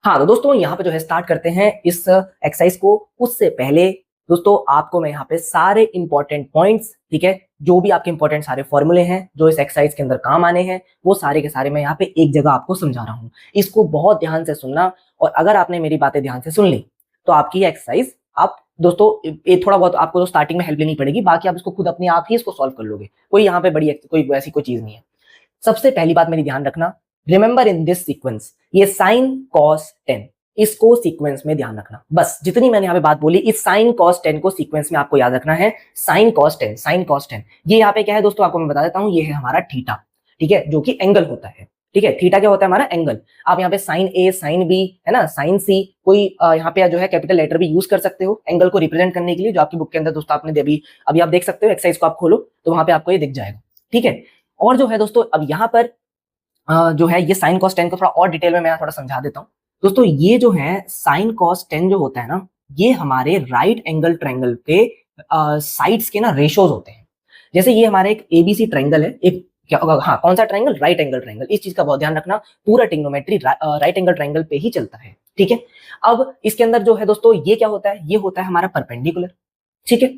हाँ तो दोस्तों यहाँ पे जो है स्टार्ट करते हैं इस एक्सरसाइज को। उससे पहले दोस्तों आपको मैं यहाँ पे सारे इंपॉर्टेंट पॉइंट्स, ठीक है, जो भी आपके इंपॉर्टेंट सारे फॉर्मूले हैं जो इस एक्सरसाइज के अंदर काम आने हैं, वो सारे के सारे मैं यहाँ पे एक जगह आपको समझा रहा हूँ। इसको बहुत ध्यान से सुनना, और अगर आपने मेरी बातें ध्यान से सुन ली तो आपकी एक्सरसाइज आप दोस्तों ये थोड़ा बहुत आपको तो स्टार्टिंग में हेल्प लेनी पड़ेगी, बाकी आप इसको खुद अपने आप ही इसको सॉल्व कर लोगे। कोई यहाँ पे बड़ी कोई ऐसी कोई चीज नहीं है। सबसे पहली बात मेरी ध्यान रखना, रिमेंबर इन दिस सीक्वेंस, ये साइन कॉस टेन, इसको सीक्वेंस में ध्यान रखना। बस जितनी मैंने यहाँ पे बात बोली, इस साइन कॉस टेन को सीक्वेंस में आपको याद रखना है। Sine cos tan, sine cos tan, ये यहाँ पे क्या है दोस्तों, आपको मैं बता देता हूँ, ये है हमारा थीटा, ठीक है, जो कि एंगल होता है। ठीक है, थीटा क्या होता है हमारा एंगल। आप यहाँ पे साइन ए, साइन बी, है ना, साइन सी, कोई यहाँ पे जो है कैपिटल लेटर भी यूज कर सकते हो एंगल को रिप्रेजेंट करने के लिए, जो आपकी बुक के अंदर दोस्तों आपने अभी आप देख सकते हो। एक्सरसाइज को आप खोलो तो वहां पे आपको ये दिख जाएगा, ठीक है। और जो है दोस्तों अब यहाँ पर जो है ये साइन कॉस टेन को थोड़ा और डिटेल में मैं थोड़ा समझा देता हूँ दोस्तों। ये जो है साइन कॉस टेन जो होता है ना, ये हमारे राइट एंगल ट्रायंगल के साइड्स के ना रेशोज होते हैं। जैसे ये हमारे एक एबीसी ट्रायंगल है, एक क्या होगा, हाँ कौन सा ट्रायंगल, राइट एंगल ट्रायंगल। इस चीज का बहुत ध्यान रखना, पूरा ट्रिग्नोमेट्री राइट एंगल ट्रायंगल पे ही चलता है, ठीक है। अब इसके अंदर जो है दोस्तों ये क्या होता है, ये होता है हमारा परपेंडिकुलर, ठीक है।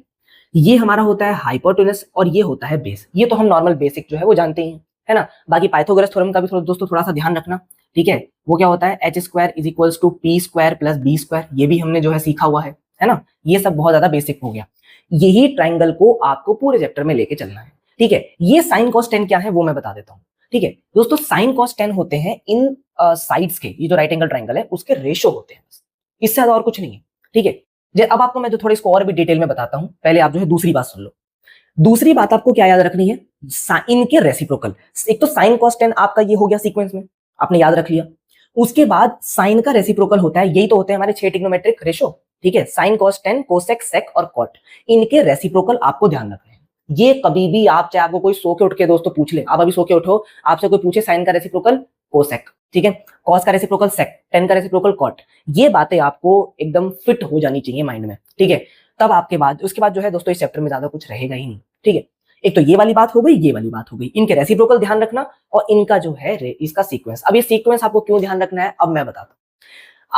ये हमारा होता है हाइपोटेनस और ये होता है बेस। ये तो हम नॉर्मल बेसिक जो है वो जानते ही हैं, है ना। बाकी पाइथागोरस थ्योरम का भी दोस्तों थोड़ा सा ध्यान रखना, ठीक है। वो क्या होता है, H square is equals to P square plus B square, ये भी हमने जो है सीखा हुआ है ना। ये सब बहुत ज्यादा बेसिक हो गया। यही ट्राइंगल को आपको पूरे चैप्टर में लेके चलना है, ठीक है। ये साइन कॉस टेन क्या है वो मैं बता देता हूँ, ठीक है दोस्तों। साइन कॉस टेन होते हैं इन साइड्स के, ये जो राइट एंगल ट्राइंगल है उसके रेशो होते हैं, बस इससे ज्यादा और कुछ नहीं है, ठीक है। अब आपको मैं जो थोड़ा इसको और भी डिटेल में बताता हूं, पहले आप जो है दूसरी बात सुन लो। दूसरी बात आपको क्या याद रखनी है, साइन के रेसिप्रोकल। एक तो साइन कॉस टेन आपका ये हो गया सीक्वेंस में, आपने याद रख लिया। उसके बाद साइन का रेसिप्रोकल होता है, यही तो होते हैं हमारे 6 ट्रिग्नोमेट्रिक रेशो, ठीक है। साइन कॉस टेन, कोसेक, सेक और कॉट, इनके रेसिप्रोकल आपको ध्यान रखना है। ये कभी भी आप, चाहे आपको कोई सो के उठ के दोस्तों पूछ ले, आप अभी सो के उठो, आपसे कोई पूछे साइन का रेसिप्रोकल कोसेक, ठीक है, कॉस का रेसिप्रोकल सेक, टेन का रेसिप्रोकल कॉट, ये बातें आपको एकदम फिट हो जानी चाहिए माइंड में, ठीक है। तब आपके बाद उसके बाद जो है दोस्तों इस चैप्टर में ज्यादा कुछ रहेगा ही नहीं, ठीक है। एक तो ये वाली बात हो गई, ये वाली बात हो गई, इनके रेसिप्रोकल ध्यान रखना और इनका जो है इसका सीक्वेंस। अब ये सीक्वेंस आपको क्यों ध्यान रखना है अब मैं बताता हूँ।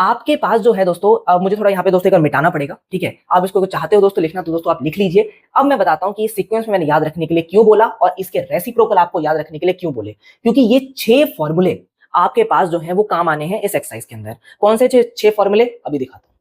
आपके पास जो है दोस्तों, अब मुझे थोड़ा यहाँ पे दोस्तों एक मिटाना पड़ेगा, ठीक है। आप इसको चाहते हो दोस्तों लिखना तो दोस्तों आप लिख लीजिए। अब मैं बताता हूँ कि इस सीक्वेंस में मैंने याद रखने के लिए क्यों बोला और इसके रेसिप्रोकल आपको याद रखने के लिए क्यों बोले, क्योंकि ये 6 फॉर्मूले आपके पास जो है वो काम आने हैं इस एक्सरसाइज के अंदर। कौन से 6 फॉर्मूले अभी दिखाता हूँ।